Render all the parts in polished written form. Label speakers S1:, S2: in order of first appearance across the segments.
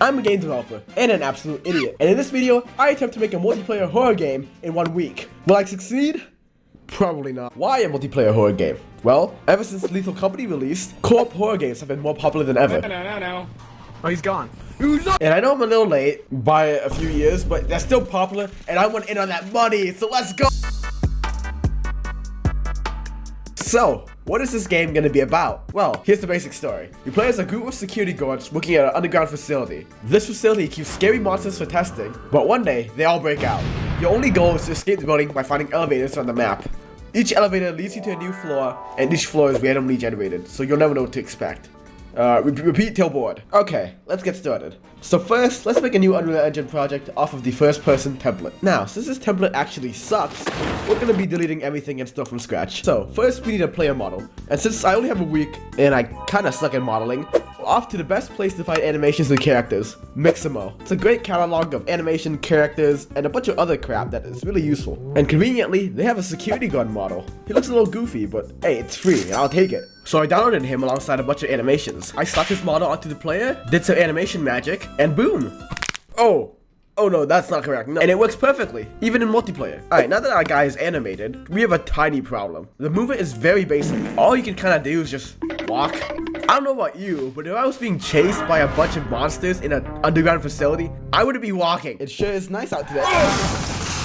S1: I'm a game developer and an absolute idiot, and in this video, I attempt to make a multiplayer horror game in 1 week. Will I succeed? Probably not. Why a multiplayer horror game? Well, ever since Lethal Company released, co-op horror games have been more popular than ever.
S2: No. Oh, he's gone.
S1: And I know I'm a little late by a few years, but they're still popular, and I want in on that money, so let's go! So, what is this game gonna be about? Well, here's the basic story. You play as a group of security guards working at an underground facility. This facility keeps scary monsters for testing, but one day, they all break out. Your only goal is to escape the building by finding elevators on the map. Each elevator leads you to a new floor, and each floor is randomly generated, so you'll never know what to expect. Repeat till bored. Okay, let's get started. So first, let's make a new Unreal Engine project off of the first person template. Now, since this template actually sucks, we're gonna be deleting everything and stuff from scratch. So first, we need a player model. And since I only have a week, and I kinda suck at modeling, we're off to the best place to find animations and characters, Mixamo. It's a great catalog of animation, characters, and a bunch of other crap that is really useful. And conveniently, they have a security guard model. He looks a little goofy, but hey, it's free, and I'll take it. So I downloaded him alongside a bunch of animations. I slapped his model onto the player, did some animation magic, and boom! Oh no, that's not correct. No. And it works perfectly, even in multiplayer. Alright, now that our guy is animated, we have a tiny problem. The movement is very basic. All you can kinda do is just walk. I don't know about you, but if I was being chased by a bunch of monsters in an underground facility, I wouldn't be walking. It sure is nice out today.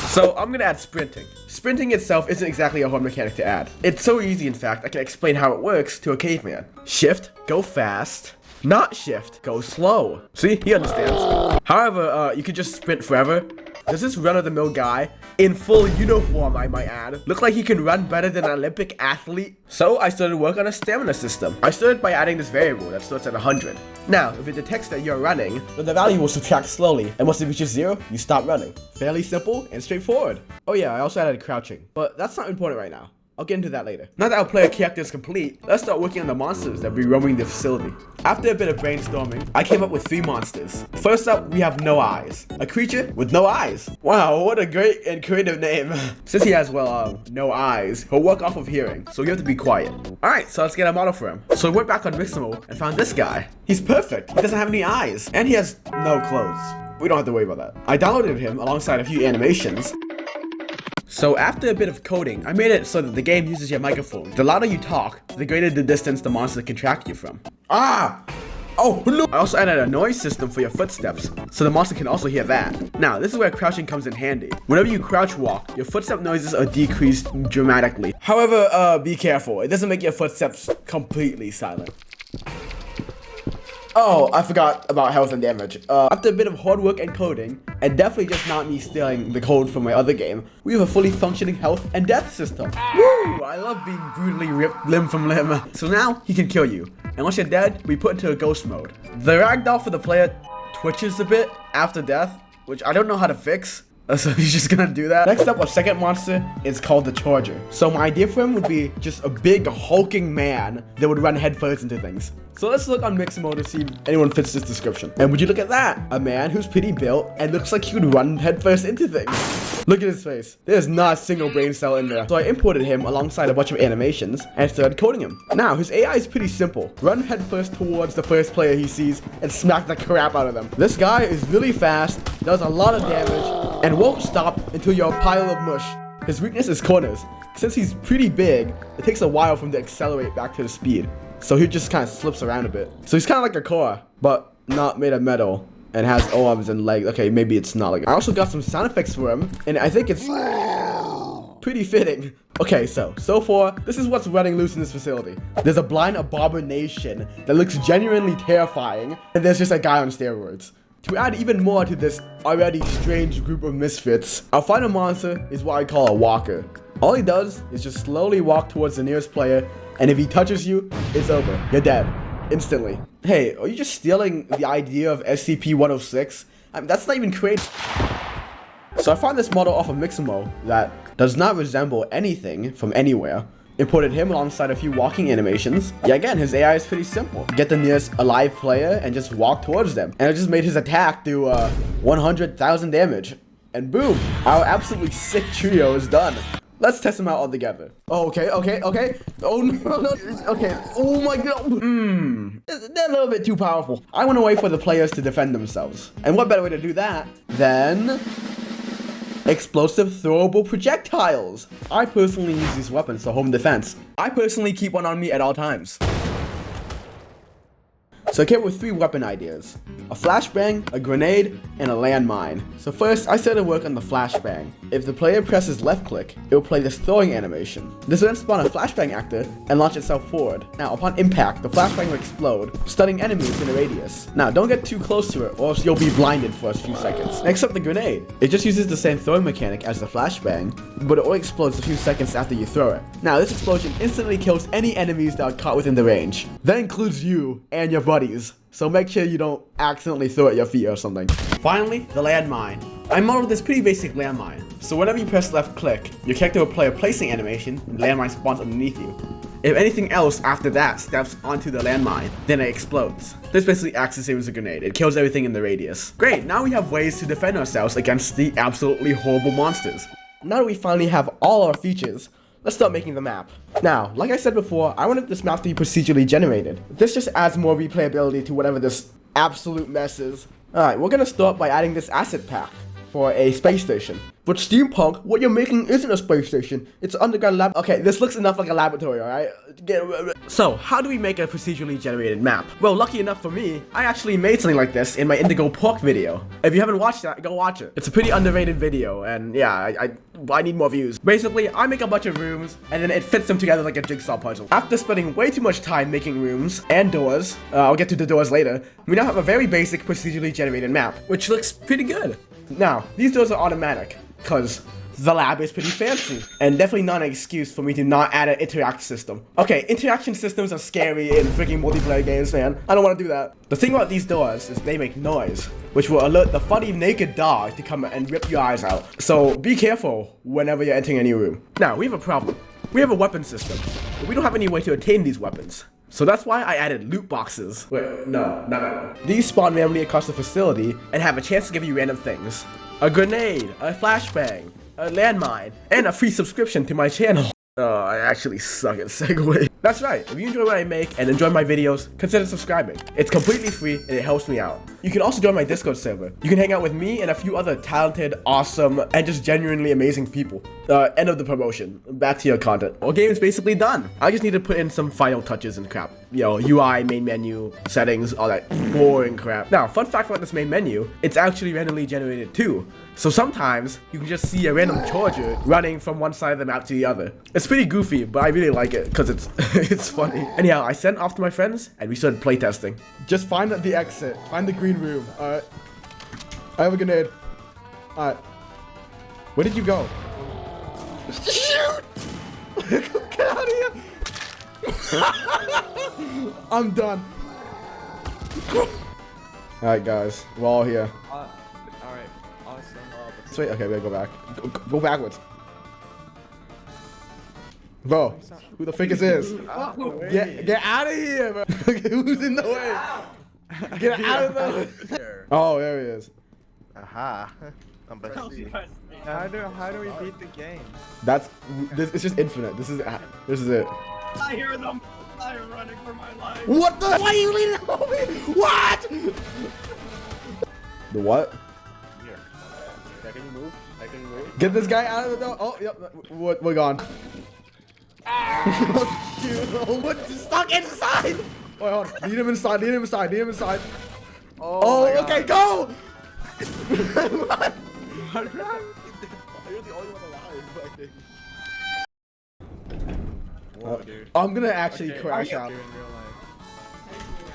S1: So I'm gonna add sprinting. Sprinting itself isn't exactly a hard mechanic to add. It's so easy, in fact, I can explain how it works to a caveman. Shift, go fast. Not shift, go slow. See, he understands. However, you could just sprint forever. Does this run-of-the-mill guy, in full uniform I might add, look like he can run better than an Olympic athlete? So I started work on a stamina system. I started by adding this variable that starts at 100. Now, if it detects that you're running, then the value will subtract slowly, and once it reaches 0, you stop running. Fairly simple and straightforward. Oh yeah, I also added crouching, but that's not important right now. I'll get into that later. Now that our player character is complete, let's start working on the monsters that will be roaming the facility. After a bit of brainstorming, I came up with 3 monsters. First up, we have No Eyes. A creature with no eyes. Wow, what a great and creative name. Since he has, well, no eyes, he'll work off of hearing, so you have to be quiet. Alright, so let's get a model for him. So I went back on Mixamo and found this guy. He's perfect. He doesn't have any eyes, and he has no clothes. We don't have to worry about that. I downloaded him alongside a few animations. So after a bit of coding, I made it so that the game uses your microphone. The louder you talk, the greater the distance the monster can track you from. Oh no! I also added a noise system for your footsteps, so the monster can also hear that. Now, this is where crouching comes in handy. Whenever you crouch walk, your footstep noises are decreased dramatically. However, be careful. It doesn't make your footsteps completely silent. Oh, I forgot about health and damage. After a bit of hard work and coding, and definitely just not me stealing the code from my other game, we have a fully functioning health and death system. Woo! I love being brutally ripped limb from limb. So now, he can kill you. And once you're dead, we put into a ghost mode. The ragdoll for the player twitches a bit after death, which I don't know how to fix. So he's just gonna do that. Next up, our second monster is called the Charger. So my idea for him would be just a big hulking man that would run headfirst into things. So let's look on Mixamo to see if anyone fits this description. And would you look at that? A man who's pretty built and looks like he would run headfirst into things. Look at his face. There's not a single brain cell in there. So I imported him alongside a bunch of animations and started coding him. Now, his AI is pretty simple. Run headfirst towards the first player he sees and smack the crap out of them. This guy is really fast, does a lot of damage, and won't stop until you're a pile of mush. His weakness is corners. Since he's pretty big, it takes a while for him to accelerate back to the speed. So he just kind of slips around a bit. So he's kind of like a car, but not made of metal and has arms and legs. Okay, maybe it's not like. I also got some sound effects for him, and I think it's pretty fitting. Okay, so far, this is what's running loose in this facility. There's a blind abomination that looks genuinely terrifying, and there's just a guy on steroids. To add even more to this already strange group of misfits, our final monster is what I call a walker. All he does is just slowly walk towards the nearest player, and if he touches you, it's over. You're dead. Instantly. Hey, are you just stealing the idea of SCP-106? I mean, that's not even creative. So I found this model off of Mixamo that does not resemble anything from anywhere. Imported him alongside a few walking animations. Yeah, again, his AI is pretty simple. Get the nearest alive player and just walk towards them. And it just made his attack do 100,000 damage. And boom, our absolutely sick trio is done. Let's test them out all together. Oh, okay. Oh, no. Okay. Oh, my God. They're a little bit too powerful. I want to wait for the players to defend themselves. And what better way to do that than explosive throwable projectiles. I personally use these weapons for home defense. I personally keep one on me at all times. So I came up with 3 weapon ideas. A flashbang, a grenade, and a landmine. So first, I started work on the flashbang. If the player presses left click, it will play this throwing animation. This will then spawn a flashbang actor and launch itself forward. Now, upon impact, the flashbang will explode, stunning enemies in a radius. Now, don't get too close to it, or else you'll be blinded for a few seconds. Next up, the grenade. It just uses the same throwing mechanic as the flashbang, but it only explodes a few seconds after you throw it. Now, this explosion instantly kills any enemies that are caught within the range. That includes you and your buddies. So make sure you don't accidentally throw it at your feet or something. Finally, the landmine. I modeled this pretty basic landmine. So whenever you press left click, your character will play a placing animation and the landmine spawns underneath you. If anything else after that steps onto the landmine, then it explodes. This basically acts the same as a grenade. It kills everything in the radius. Great, now we have ways to defend ourselves against the absolutely horrible monsters. Now that we finally have all our features, let's start making the map. Now, like I said before, I wanted this map to be procedurally generated. This just adds more replayability to whatever this absolute mess is. Alright, we're gonna start by adding this asset pack for a space station. But steampunk, what you're making isn't a space station. It's an underground lab. Okay, this looks enough like a laboratory, alright? So, how do we make a procedurally generated map? Well, lucky enough for me, I actually made something like this in my Indigo Pork video. If you haven't watched that, go watch it. It's a pretty underrated video, and yeah, I need more views. Basically, I make a bunch of rooms, and then it fits them together like a jigsaw puzzle. After spending way too much time making rooms and doors, I'll get to the doors later, we now have a very basic procedurally generated map, which looks pretty good. Now, these doors are automatic, because the lab is pretty fancy, and definitely not an excuse for me to not add an interact system. Okay, interaction systems are scary in freaking multiplayer games, man. I don't want to do that. The thing about these doors is they make noise, which will alert the funny naked dog to come and rip your eyes out. So be careful whenever you're entering a new room. Now, we have a problem. We have a weapon system, but we don't have any way to attain these weapons. So that's why I added loot boxes. Wait, no, not that one. These spawn randomly across the facility and have a chance to give you random things. A grenade, a flashbang, a landmine, and a free subscription to my channel. Oh, I actually suck at segue. That's right, if you enjoy what I make and enjoy my videos, consider subscribing. It's completely free and it helps me out. You can also join my Discord server. You can hang out with me and a few other talented, awesome, and just genuinely amazing people. End of the promotion. Back to your content. Our game is basically done. I just need to put in some final touches and crap. You know, UI, main menu, settings, all that boring crap. Now, fun fact about this main menu, it's actually randomly generated too. So sometimes you can just see a random charger running from one side of the map to the other. It's pretty goofy, but I really like it because it's it's funny. Anyhow, I sent off to my friends and we started playtesting. Just find the exit. Find the green room. Alright. I have a grenade. Alright. Where did you go? Shoot! Get out of here! I'm done. Alright guys, we're all here.
S2: Alright, awesome.
S1: Wait, okay, we gotta go back. Go backwards. Bro, who the frick is this? Get out of here, bro. Who's in the way? Get out of the way. Oh, there he is.
S3: Aha. I'm back.
S2: How do we beat the game?
S1: It's just infinite. This is it.
S2: I hear them. I'm running for my life.
S1: What the? Why are you leaning on me? What? The what?
S3: Here. Can you move? I can move.
S1: Get this guy out of the door. Oh, yep. We're gone. Oh, shoot. Oh, what? Stuck inside. Wait, hold on. Lead him inside. Lead him inside. Lead him inside. Oh, okay, go. Run.
S3: You're the only one alive, I think. Whoa, dude.
S1: I'm gonna actually crash out.
S2: In real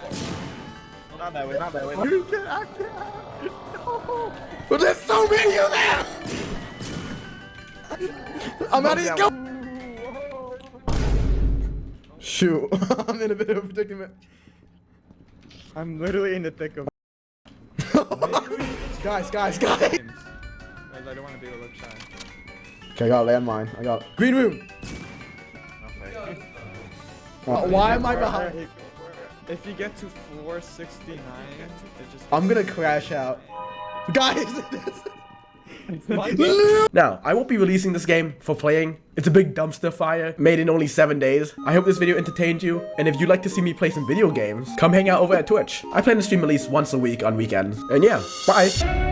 S2: life.
S3: Not that way, not that way.
S2: Dude, get out. No.
S1: But there's so many of them. I'm out of here. Go. Shoot. I'm in a bit of a predicament.
S2: I'm literally in the thick of
S1: Guys.
S2: I don't want to be a look shy.
S1: Okay, I got a landmine. I got green room.
S3: Okay.
S1: Why am I behind?
S2: If you get to floor 69, it just.
S1: I'm gonna crash out. Guys! Now, I won't be releasing this game for playing. It's a big dumpster fire, made in only 7 days. I hope this video entertained you, and if you'd like to see me play some video games, come hang out over at Twitch. I plan to stream at least once a week on weekends. And yeah, bye!